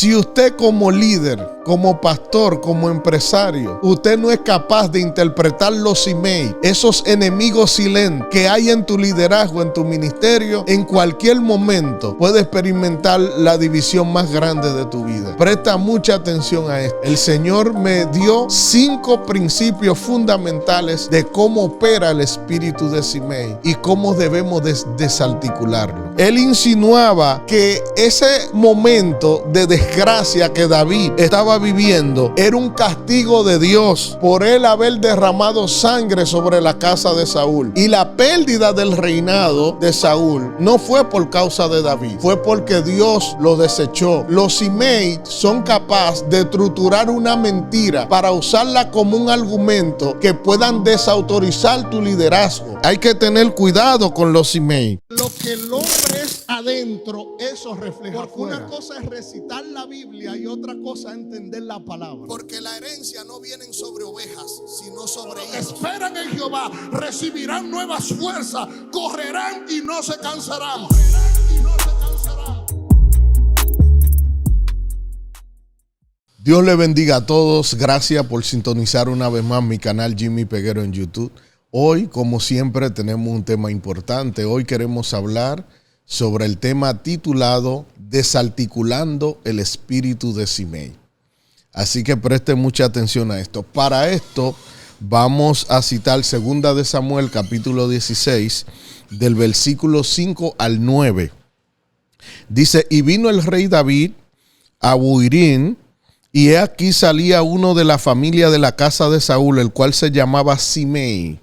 Si usted como líder, como pastor, como empresario, usted no es capaz de interpretar los emails, esos enemigos silentes que hay en tu liderazgo, en tu ministerio, en cualquier momento puede experimentar la división más grande de tu vida. Presta mucha atención a esto. El Señor me dio 5 principios fundamentales de cómo opera el espíritu de Simei y cómo debemos desarticularlo. Él insinuaba que ese momento de desgracia que David estaba viviendo era un castigo de Dios por él haber derramado sangre sobre la casa de Saúl. Y la pérdida del reinado de Saúl no fue por causa de David, fue porque Dios lo desechó. Los Simei son capaces de estructurar una mentira para usarla como un argumento que puedan desautorizar tu liderazgo. Hay que tener cuidado con los Simei. Lo que el hombre es adentro, eso refleja Porque afuera. una cosa es recitar la Biblia y otra cosa es entender la palabra. Porque la herencia no viene sobre ovejas, sino sobre Los que hijos. Esperan en Jehová, recibirán nuevas fuerzas, correrán y no se cansarán. Dios le bendiga a todos. Gracias por sintonizar una vez más mi canal Jimmy Peguero en YouTube. Hoy, como siempre, tenemos un tema importante. Hoy queremos hablar sobre el tema titulado Desarticulando el espíritu de Simei. Así que preste mucha atención a esto. Para esto vamos a citar 2 de Samuel capítulo 16 del versículo 5 al 9. Dice, y vino el rey David a Buirín, y he aquí salía uno de la familia de la casa de Saúl, el cual se llamaba Simei,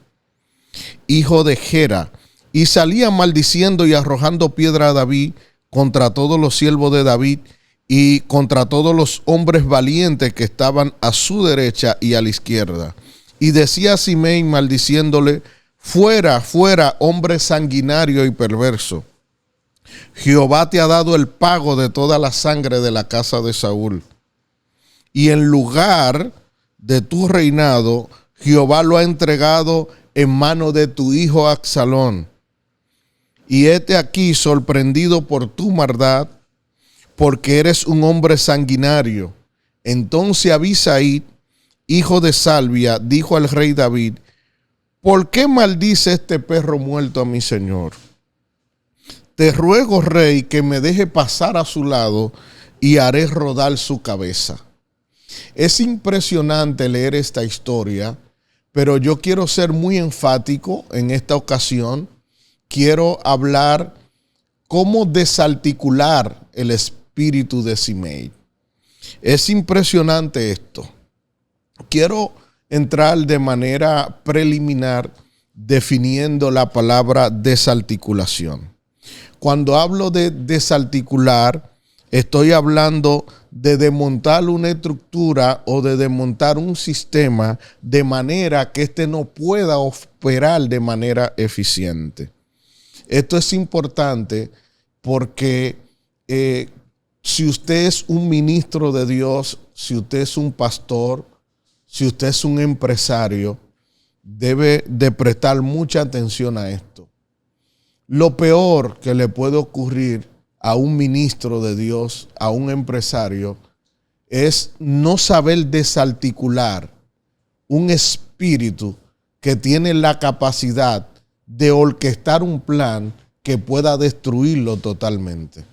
hijo de Gera, y salía maldiciendo y arrojando piedra a David contra todos los siervos de David y contra todos los hombres valientes que estaban a su derecha y a la izquierda. Y decía a Simei maldiciéndole, fuera, fuera, hombre sanguinario y perverso. Jehová te ha dado el pago de toda la sangre de la casa de Saúl. Y en lugar de tu reinado, Jehová lo ha entregado en mano de tu hijo Absalón. Y hete aquí sorprendido por tu maldad, porque eres un hombre sanguinario. Entonces Abisai, hijo de Salvia, dijo al rey David, ¿por qué maldice este perro muerto a mi señor? Te ruego, rey, que me deje pasar a su lado y haré rodar su cabeza. Es impresionante leer esta historia, pero yo quiero ser muy enfático en esta ocasión. Quiero hablar cómo desarticular el espíritu de Simei. Es impresionante esto. Quiero entrar de manera preliminar definiendo la palabra desarticulación. Cuando hablo de desarticular, estoy hablando de desmontar una estructura o de desmontar un sistema de manera que éste no pueda operar de manera eficiente. Esto es importante porque si usted es un ministro de Dios, si usted es un pastor, si usted es un empresario, debe de prestar mucha atención a esto. Lo peor que le puede ocurrir a un ministro de Dios, a un empresario, es no saber desarticular un espíritu que tiene la capacidad de orquestar un plan que pueda destruirlo totalmente.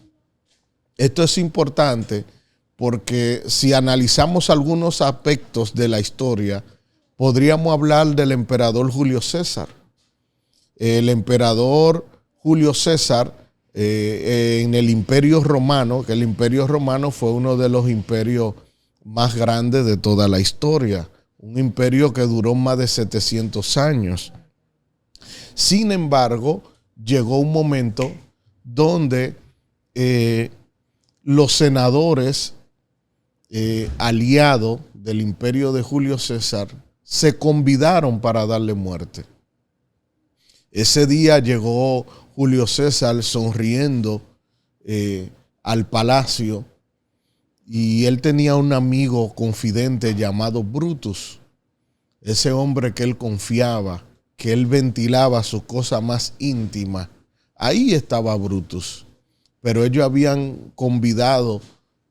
Esto es importante porque si analizamos algunos aspectos de la historia, podríamos hablar del emperador Julio César. El emperador Julio César en el Imperio Romano, que el Imperio Romano fue uno de los imperios más grandes de toda la historia, un imperio que duró más de 700 años. Sin embargo, llegó un momento donde los senadores aliados del imperio de Julio César se convidaron para darle muerte. Ese día llegó Julio César sonriendo al palacio y él tenía un amigo confidente llamado Brutus. Ese hombre que él confiaba, que él ventilaba su cosa más íntima. Ahí estaba Brutus. Pero ellos habían convidado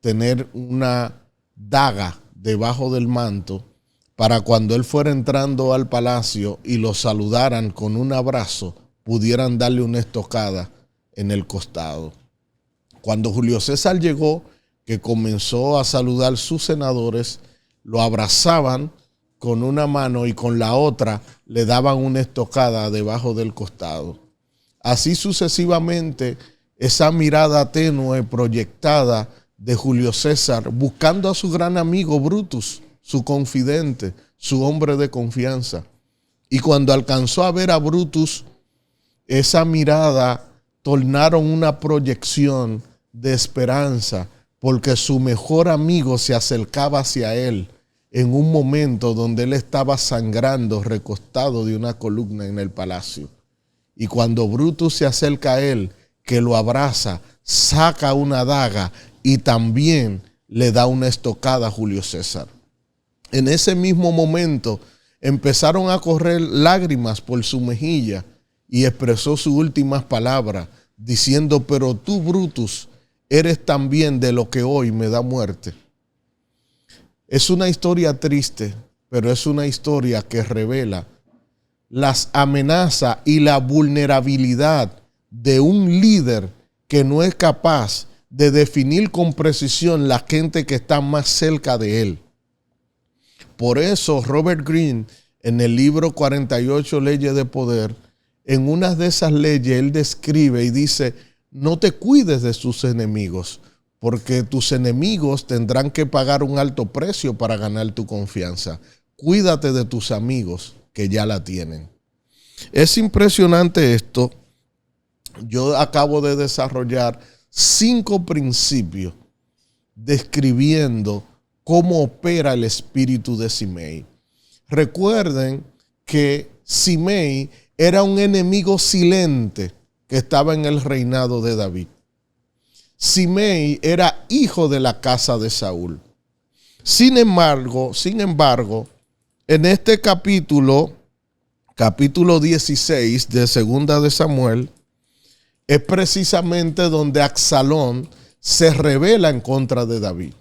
tener una daga debajo del manto para cuando él fuera entrando al palacio y lo saludaran con un abrazo, pudieran darle una estocada en el costado. Cuando Julio César llegó, que comenzó a saludar sus senadores, lo abrazaban con una mano y con la otra le daban una estocada debajo del costado. Así sucesivamente, esa mirada tenue proyectada de Julio César buscando a su gran amigo Brutus, su confidente, su hombre de confianza. Y cuando alcanzó a ver a Brutus, esa mirada tornaron una proyección de esperanza, porque su mejor amigo se acercaba hacia él en un momento donde él estaba sangrando recostado de una columna en el palacio. Y cuando Brutus se acerca a él, que lo abraza, saca una daga y también le da una estocada a Julio César. En ese mismo momento empezaron a correr lágrimas por su mejilla y expresó sus últimas palabras diciendo: pero tú, Brutus, eres también de lo que hoy me da muerte. Es una historia triste, pero es una historia que revela las amenazas y la vulnerabilidad de un líder que no es capaz de definir con precisión la gente que está más cerca de él. Por eso Robert Greene, en el libro 48 Leyes de Poder, en una de esas leyes él describe y dice: no te cuides de tus enemigos, porque tus enemigos tendrán que pagar un alto precio para ganar tu confianza. Cuídate de tus amigos que ya la tienen. Es impresionante esto. Yo acabo de desarrollar 5 principios describiendo cómo opera el espíritu de Simei. Recuerden que Simei era un enemigo silente que estaba en el reinado de David. Simei era hijo de la casa de Saúl. Sin embargo, en este capítulo 16 de Segunda de Samuel, es precisamente donde Absalón se rebela en contra de David.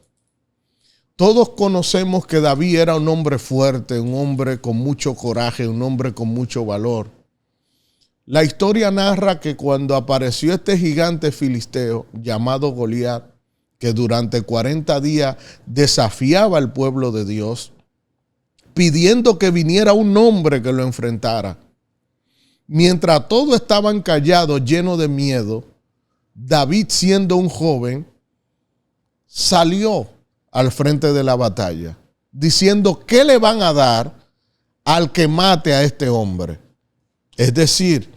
Todos conocemos que David era un hombre fuerte, un hombre con mucho coraje, un hombre con mucho valor. La historia narra que cuando apareció este gigante filisteo llamado Goliat, que durante 40 días desafiaba al pueblo de Dios, pidiendo que viniera un hombre que lo enfrentara. Mientras todos estaban callados, llenos de miedo, David, siendo un joven, salió al frente de la batalla, diciendo: ¿qué le van a dar al que mate a este hombre? Es decir,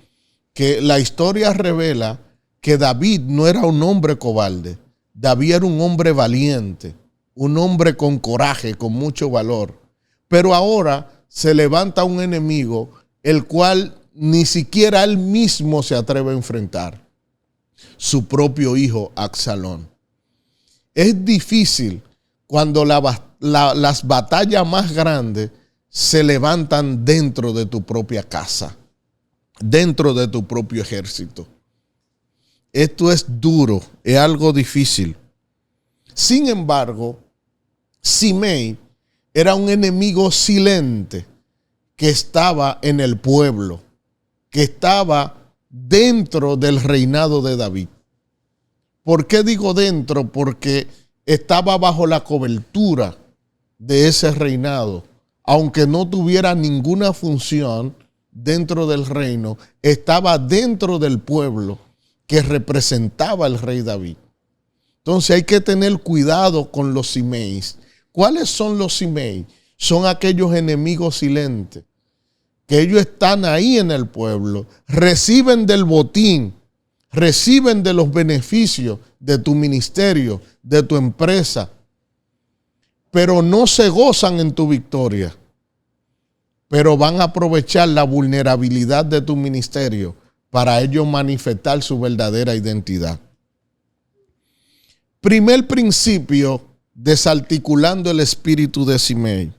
que la historia revela que David no era un hombre cobarde. David era un hombre valiente, un hombre con coraje, con mucho valor. Pero ahora se levanta un enemigo el cual ni siquiera él mismo se atreve a enfrentar: su propio hijo Absalón. Es difícil cuando las batallas más grandes se levantan dentro de tu propia casa, dentro de tu propio ejército. Esto es duro, es algo difícil. Sin embargo, Simei era un enemigo silente que estaba en el pueblo, que estaba dentro del reinado de David. ¿Por qué digo dentro? Porque estaba bajo la cobertura de ese reinado. Aunque no tuviera ninguna función dentro del reino, estaba dentro del pueblo que representaba al rey David. Entonces hay que tener cuidado con los Simeis. ¿Cuáles son los Simei? Son aquellos enemigos silentes, que ellos están ahí en el pueblo, reciben del botín, reciben de los beneficios de tu ministerio, de tu empresa, pero no se gozan en tu victoria, pero van a aprovechar la vulnerabilidad de tu ministerio para ellos manifestar su verdadera identidad. Primer principio, desarticulando el espíritu de Simei.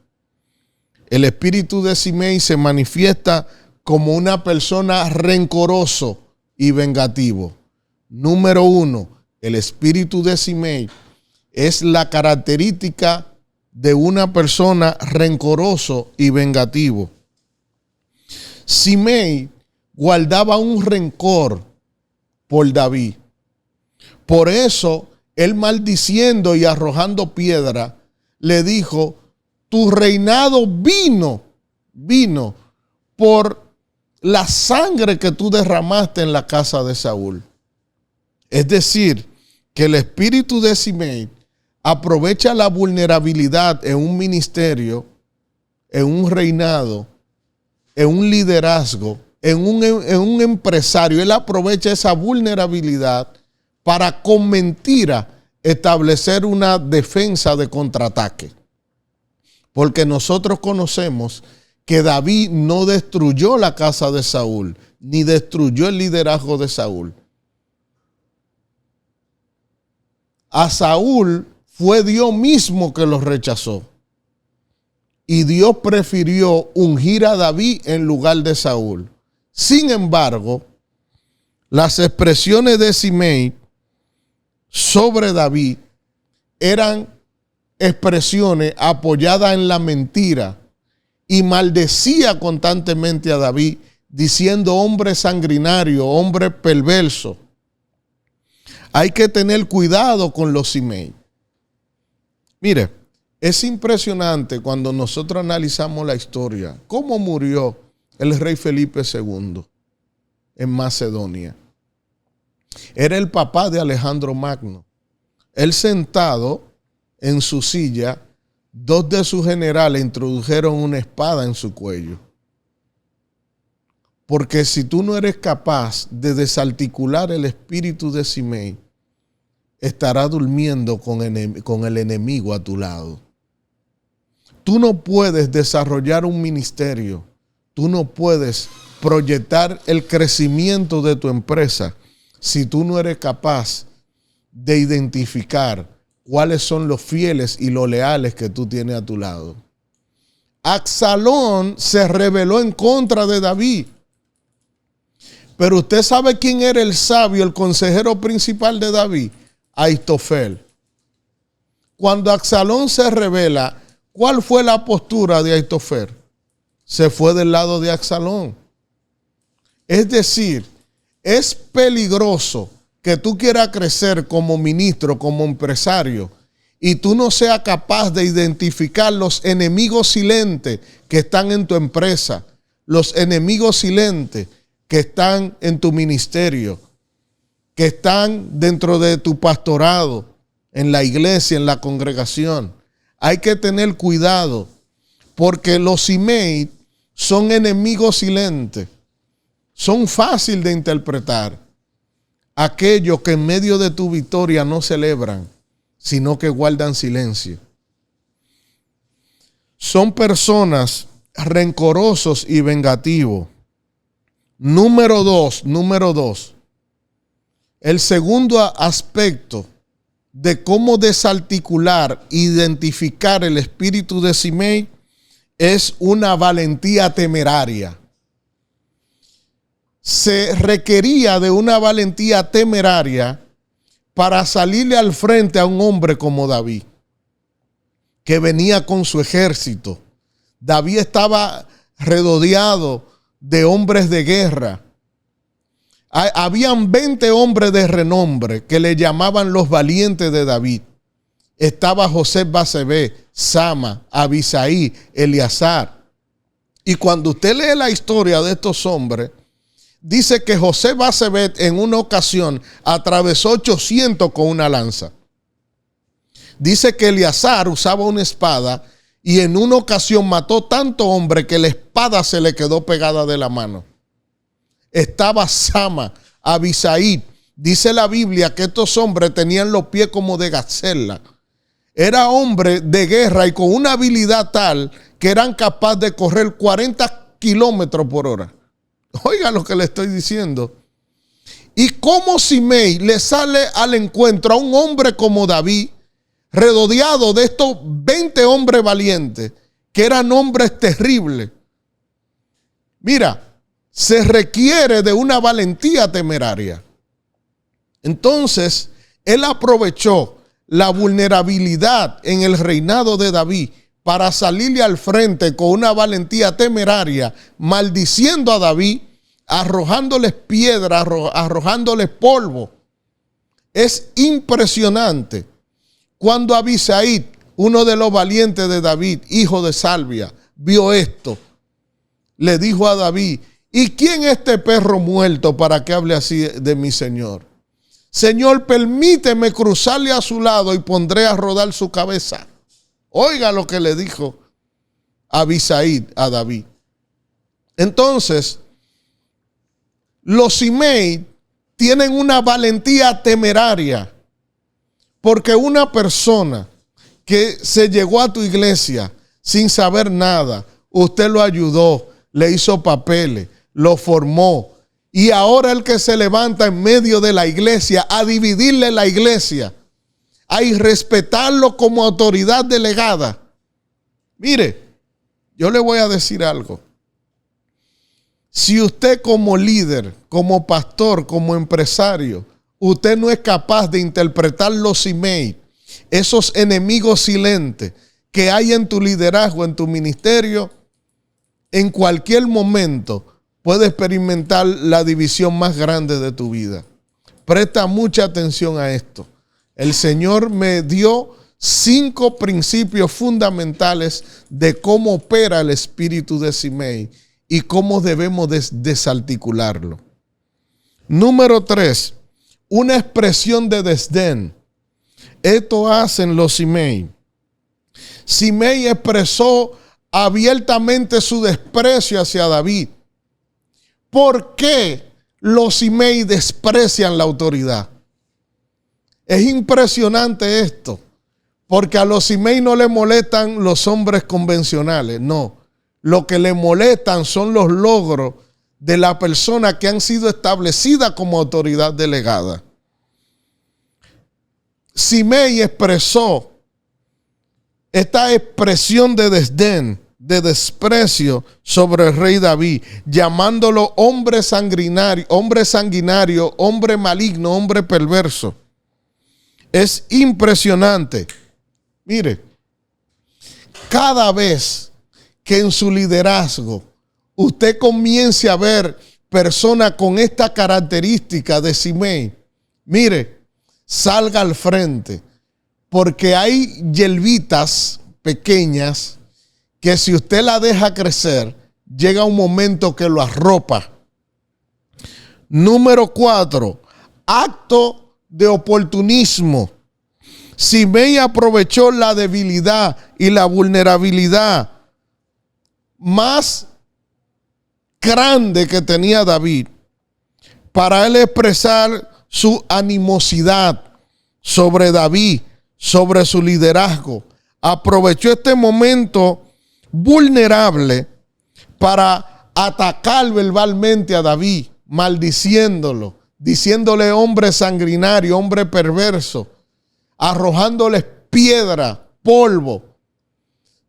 El espíritu de Simei se manifiesta como una persona rencoroso y vengativo. Número 1, el espíritu de Simei es la característica de una persona rencoroso y vengativo. Simei guardaba un rencor por David. Por eso, él maldiciendo y arrojando piedra, le dijo: tu reinado vino por la sangre que tú derramaste en la casa de Saúl. Es decir, que el espíritu de Simei aprovecha la vulnerabilidad en un ministerio, en un reinado, en un liderazgo, en un empresario. Él aprovecha esa vulnerabilidad para con mentira establecer una defensa de contraataque. Porque nosotros conocemos que David no destruyó la casa de Saúl, ni destruyó el liderazgo de Saúl. A Saúl fue Dios mismo que lo rechazó. Y Dios prefirió ungir a David en lugar de Saúl. Sin embargo, las expresiones de Simei sobre David eran expresiones apoyadas en la mentira, y maldecía constantemente a David, diciendo: hombre sanguinario, hombre perverso. Hay que tener cuidado con los Simei. Mire, es impresionante cuando nosotros analizamos la historia, cómo murió el rey Felipe II en Macedonia. Era el papá de Alejandro Magno. Él, sentado en su silla, dos de sus generales introdujeron una espada en su cuello. Porque si tú no eres capaz de desarticular el espíritu de Simei, estarás durmiendo con el enemigo a tu lado. Tú no puedes desarrollar un ministerio, tú no puedes proyectar el crecimiento de tu empresa si tú no eres capaz de identificar cuáles son los fieles y los leales que tú tienes a tu lado. Absalón se rebeló en contra de David. Pero usted sabe quién era el sabio, el consejero principal de David: Ahitofel. Cuando Absalón se rebela, ¿cuál fue la postura de Ahitofel? Se fue del lado de Absalón. Es decir, es peligroso que tú quieras crecer como ministro, como empresario, y tú no seas capaz de identificar los enemigos silentes que están en tu empresa, los enemigos silentes que están en tu ministerio, que están dentro de tu pastorado, en la iglesia, en la congregación. Hay que tener cuidado, porque los Simei son enemigos silentes, son fáciles de interpretar. Aquellos que en medio de tu victoria no celebran, sino que guardan silencio. Son personas rencorosos y vengativos. Número dos. El segundo aspecto de cómo desarticular, identificar el espíritu de Simei es una valentía temeraria. Se requería de una valentía temeraria para salirle al frente a un hombre como David, que venía con su ejército. David estaba rodeado de hombres de guerra. Habían 20 hombres de renombre que le llamaban los valientes de David. Estaba José Basebé, Sama, Abisaí, Eleazar. Y cuando usted lee la historia de estos hombres, dice que José Basebet en una ocasión atravesó 800 con una lanza. Dice que Eleazar usaba una espada y en una ocasión mató tanto hombre que la espada se le quedó pegada de la mano. Estaba Sama, Abisaí. Dice la Biblia que estos hombres tenían los pies como de gacela. Era hombre de guerra y con una habilidad tal que eran capaces de correr 40 kilómetros por hora. Oiga lo que le estoy diciendo. Y cómo Simei le sale al encuentro a un hombre como David, rodeado de estos 20 hombres valientes, que eran hombres terribles. Mira, se requiere de una valentía temeraria. Entonces, él aprovechó la vulnerabilidad en el reinado de David para salirle al frente con una valentía temeraria, maldiciendo a David, arrojándoles piedras, arrojándoles polvo. Es impresionante cuando Abisai, uno de los valientes de David, hijo de Salvia, vio esto. Le dijo a David: ¿y quién es este perro muerto para que hable así de mi señor? Señor, permíteme cruzarle a su lado y pondré a rodar su cabeza. Oiga lo que le dijo Abisai a David. Entonces, los Simei tienen una valentía temeraria, porque una persona que se llegó a tu iglesia sin saber nada, usted lo ayudó, le hizo papeles, lo formó, y ahora el que se levanta en medio de la iglesia a dividirle la iglesia, a irrespetarlo como autoridad delegada. Mire, yo le voy a decir algo. Si usted como líder, como pastor, como empresario, usted no es capaz de interpretar los Simei, esos enemigos silentes que hay en tu liderazgo, en tu ministerio, en cualquier momento puede experimentar la división más grande de tu vida. Presta mucha atención a esto. El Señor me dio 5 principios fundamentales de cómo opera el espíritu de Simei y cómo debemos desarticularlo. Número 3, una expresión de desdén. Esto hacen los Simei. Simei expresó abiertamente su desprecio hacia David. ¿Por qué los Simei desprecian la autoridad? Es impresionante esto, porque a los Simei no le molestan los hombres convencionales, no. Lo que le molestan son los logros de la persona que han sido establecidas como autoridad delegada. Simei expresó esta expresión de desdén, de desprecio sobre el rey David, llamándolo hombre sanguinario, hombre maligno, hombre perverso. Es impresionante. Mire, cada vez que en su liderazgo usted comience a ver personas con esta característica de Simei, mire, salga al frente, porque hay hierbitas pequeñas que si usted la deja crecer, llega un momento que lo arropa. Número 4, acto de oportunismo. Simei aprovechó la debilidad y la vulnerabilidad más grande que tenía David para él expresar su animosidad sobre David, sobre su liderazgo. Aprovechó este momento vulnerable para atacar verbalmente a David, maldiciéndolo, diciéndole hombre sanguinario, hombre perverso, arrojándoles piedra, polvo,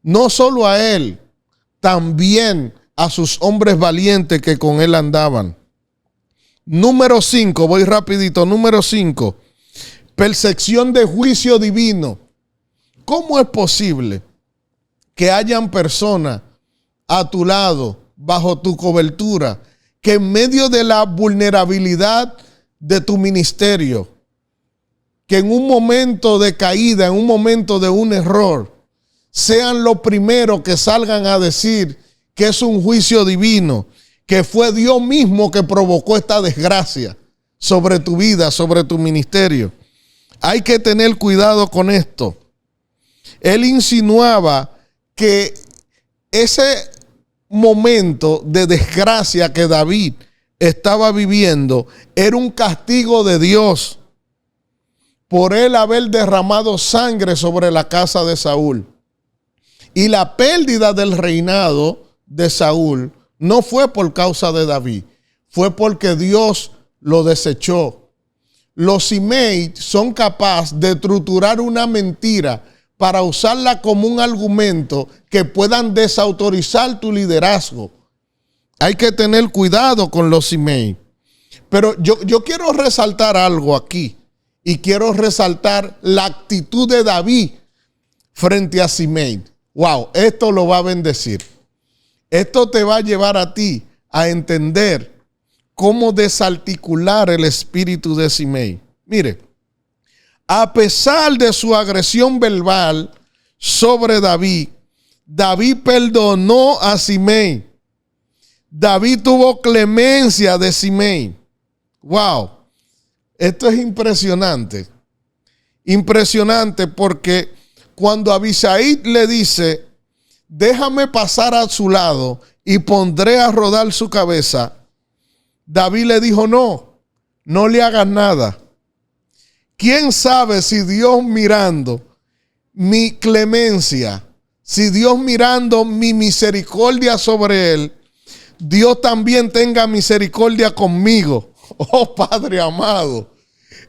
no solo a él, también a sus hombres valientes que con él andaban. Número 5, voy rapidito. Número 5, percepción de juicio divino. ¿Cómo es posible que hayan personas a tu lado, bajo tu cobertura, que en medio de la vulnerabilidad de tu ministerio, que en un momento de caída, en un momento de un error, sean los primeros que salgan a decir que es un juicio divino, que fue Dios mismo que provocó esta desgracia sobre tu vida, sobre tu ministerio? Hay que tener cuidado con esto. Él insinuaba que ese momento de desgracia que David estaba viviendo era un castigo de Dios por él haber derramado sangre sobre la casa de Saúl. Y la pérdida del reinado de Saúl no fue por causa de David, fue porque Dios lo desechó. Los Simei son capaces de estructurar una mentira para usarla como un argumento que puedan desautorizar tu liderazgo. Hay que tener cuidado con los Simei. Pero yo quiero resaltar algo aquí, Y quiero resaltar la actitud de David frente a Simei. Wow, esto lo va a bendecir. Esto te va a llevar a ti a entender cómo desarticular el espíritu de Simei. Mire, a pesar de su agresión verbal sobre David, David perdonó a Simei. David tuvo clemencia de Simei. Wow, esto es impresionante. Impresionante porque cuando Abisai le dice, déjame pasar a su lado y pondré a rodar su cabeza, David le dijo, no le hagas nada. ¿Quién sabe si Dios mirando mi clemencia, si Dios mirando mi misericordia sobre él, Dios también tenga misericordia conmigo? Oh, Padre amado,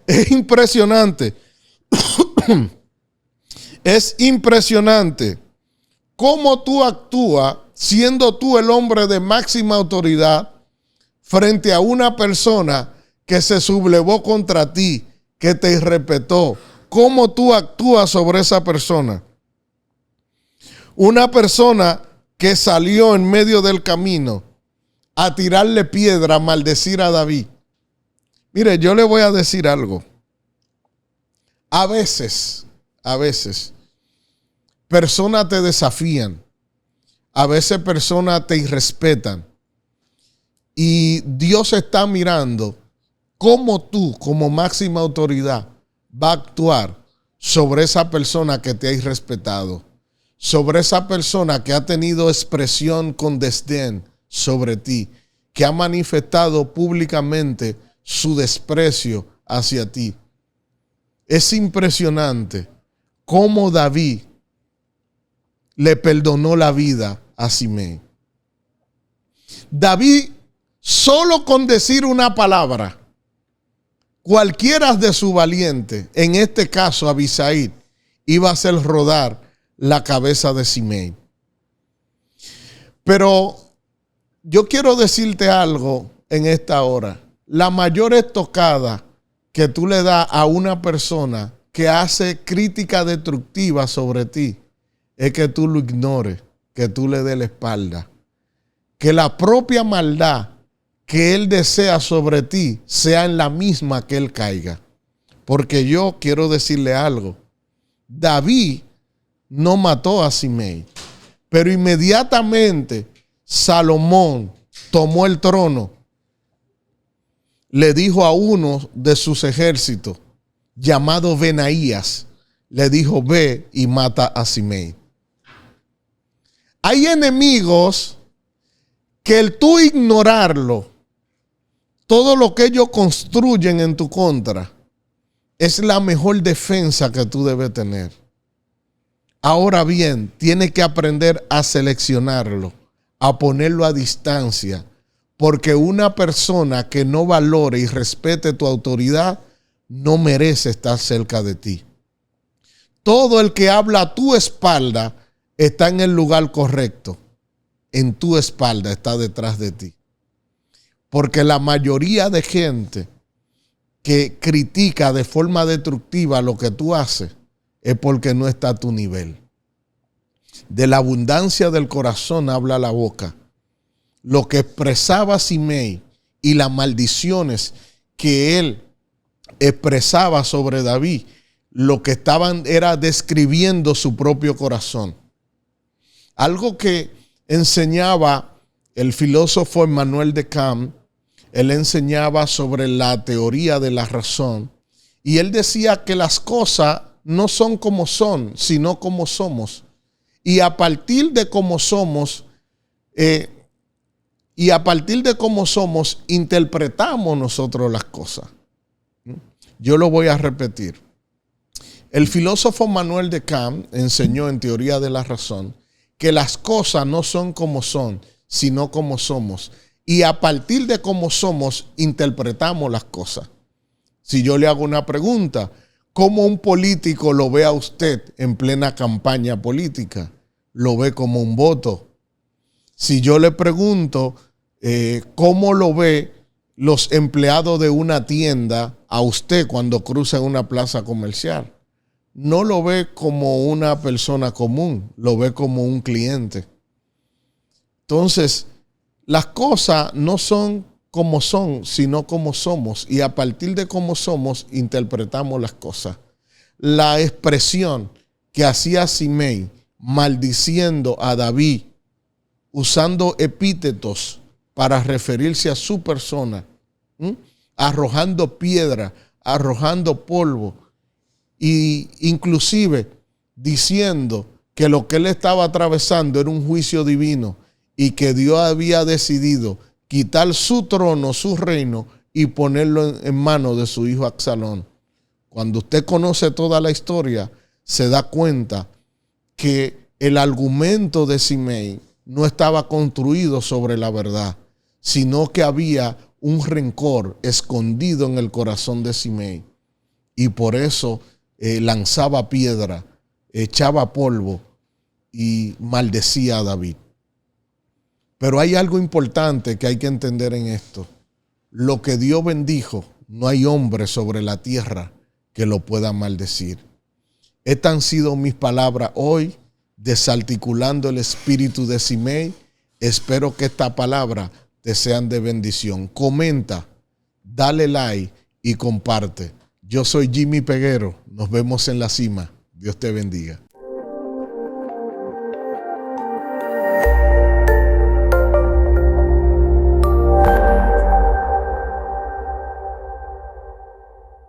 es impresionante. Es impresionante cómo tú actúas siendo tú el hombre de máxima autoridad frente a una persona que se sublevó contra ti, que te irrespetó. Cómo tú actúas sobre esa persona. Una persona que salió en medio del camino a tirarle piedra, a maldecir a David. Mire, yo le voy a decir algo. A veces, personas te desafían. A veces personas te irrespetan. Y Dios está mirando cómo tú, como máxima autoridad, va a actuar sobre esa persona que te ha irrespetado. Sobre esa persona que ha tenido expresión con desdén sobre ti. Que ha manifestado públicamente su desprecio hacia ti. Es impresionante cómo David le perdonó la vida a Simei. David, solo con decir una palabra, cualquiera de su valiente, en este caso Abisai, iba a hacer rodar la cabeza de Simei. Pero yo quiero decirte algo en esta hora. La mayor estocada que tú le das a una persona que hace crítica destructiva sobre ti es que tú lo ignores, que tú le des la espalda. Que la propia maldad que él desea sobre ti sea en la misma que él caiga. Porque yo quiero decirle algo. David no mató a Simei, pero inmediatamente Salomón tomó el trono. Le dijo a uno de sus ejércitos, llamado Benaías, le dijo, ve y mata a Simei. Hay enemigos que el tú ignorarlo, todo lo que ellos construyen en tu contra, es la mejor defensa que tú debes tener. Ahora bien, tienes que aprender a seleccionarlo, a ponerlo a distancia, porque una persona que no valore y respete tu autoridad no merece estar cerca de ti. Todo el que habla a tu espalda está en el lugar correcto. En tu espalda está detrás de ti. Porque la mayoría de gente que critica de forma destructiva lo que tú haces es porque no está a tu nivel. De la abundancia del corazón habla la boca. Lo que expresaba Simei y las maldiciones que él expresaba sobre David, lo que estaban era describiendo su propio corazón. Algo que enseñaba el filósofo Emmanuel de Kant, él enseñaba sobre la teoría de la razón y él decía que las cosas no son como son, sino como somos. Y a partir de cómo somos, interpretamos nosotros las cosas. Yo lo voy a repetir. El filósofo Manuel de Kant enseñó en Teoría de la Razón que las cosas no son como son, sino como somos. Y a partir de cómo somos, interpretamos las cosas. Si yo le hago una pregunta, ¿cómo un político lo ve a usted en plena campaña política? Lo ve como un voto. Si yo le pregunto, ¿cómo lo ve los empleados de una tienda a usted cuando cruza en una plaza comercial. No lo ve como una persona común, lo ve como un cliente. Entonces, las cosas no son como son, sino como somos. Y a partir de cómo somos, interpretamos las cosas. La expresión que hacía Simei maldiciendo a David, usando epítetos para referirse a su persona, arrojando piedra, arrojando polvo, e inclusive diciendo que lo que él estaba atravesando era un juicio divino y que Dios había decidido quitar su trono, su reino y ponerlo en manos de su hijo Absalón. Cuando usted conoce toda la historia, se da cuenta que el argumento de Simei no estaba construido sobre la verdad, sino que había un rencor escondido en el corazón de Simei. Y por eso lanzaba piedra, echaba polvo y maldecía a David. Pero hay algo importante que hay que entender en esto. Lo que Dios bendijo, no hay hombre sobre la tierra que lo pueda maldecir. Estas han sido mis palabras hoy, desarticulando el espíritu de Simei. Espero que esta palabra te sean de bendición. Comenta, dale like y comparte. Yo soy Jimmy Peguero. Nos vemos en la cima. Dios te bendiga.